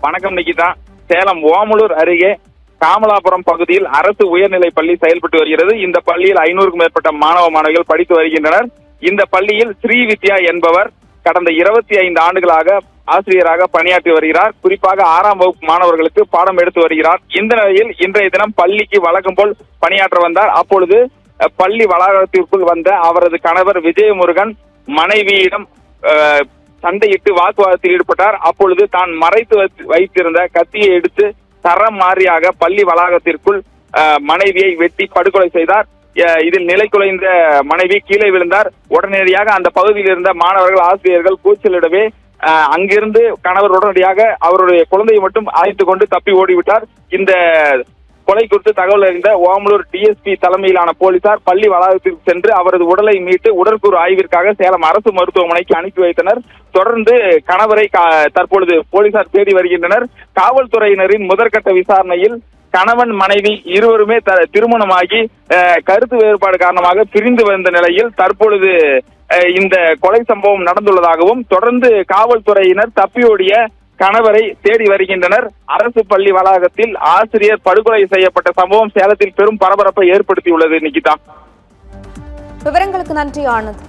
வணக்கம் நிகிதா. சேலம் ஓமலூர் அருகே காமலாபுரம் பகுதியில் அரசு உயர்நிலை பள்ளி செயல்பட்டு வருகிறது. இந்த பள்ளியில் 500க்கும் மேற்பட்ட மாணவ மாணவிகள் படித்து வருகின்றனர். இந்த பள்ளியில் ஸ்ரீவித்யா என்பவர் கடந்த 25 ஆண்டுகளாக ஆசிரியராக பணியாற்றி வருகிறார். குறிப்பாக 6ஆம் வகுப்பு மாணவர்களுக்கு பாடம் எடுத்து வருகிறார். இந்த நிலையில் இன்றைய தினம் பள்ளிக்கு வழக்கம் போல் பணியாற்ற வந்தார். அப்பொழுது பள்ளி வளாகத்திற்குள் வந்த அவரது கணவர் விஜயமுருகன் மனைவியிடம் சண்டையிட்டு வாக்குவாதத்தில் ஈடுபட்டார். அப்பொழுது தான் மறைத்து வைத்திருந்த கத்தியை எடுத்து தரம் மாறியாக பள்ளி வளாகத்திற்குள் மனைவியை வெட்டி படுகொலை செய்தார். இதில் நிலை குலைந்த மனைவி கீழே விழுந்தார். உடனடியாக அந்த பகுதியில் இருந்த மாணவர்கள், ஆசிரியர்கள் கூச்சலிடவே அங்கிருந்து கணவர் உடனடியாக அவருடைய குழந்தையை மட்டும் அழைத்துக் கொண்டு தப்பி ஓடிவிட்டார். இந்த கொலை குறித்து தகவல் அறிந்த ஓமலூர் டிஎஸ்பி தலைமையிலான போலீசார் பள்ளி வளாகத்திற்கு சென்று அவரது உடலை மீட்டு உடற்கூறு ஆய்விற்காக சேலம் அரசு மருத்துவமனைக்கு அனுப்பி வைத்தனர். தொடர்ந்து கணவரை தற்பொழுது போலீசார் தேடி வருகின்றனர். காவல்துறையினரின் முதற்கட்ட விசாரணையில் கணவன் மனைவி இருவருமே திருமணமாகி கருத்து வேறுபாடு காரணமாக பிரிந்து வந்த நிலையில் தற்பொழுது இந்த கொலை சம்பவம் நடந்துள்ளதாகவும், தொடர்ந்து காவல்துறையினர் தப்பியோடிய கணவரை தேடி வருகின்றனர். அரசு பள்ளி வளாகத்தில் ஆசிரியர் படுகொலை செய்யப்பட்ட சம்பவம் சேலத்தில் பெரும் பரபரப்பை ஏற்படுத்தியுள்ளது. நிகிதா, விவரங்களுக்கு நன்றி ஆனந்த்.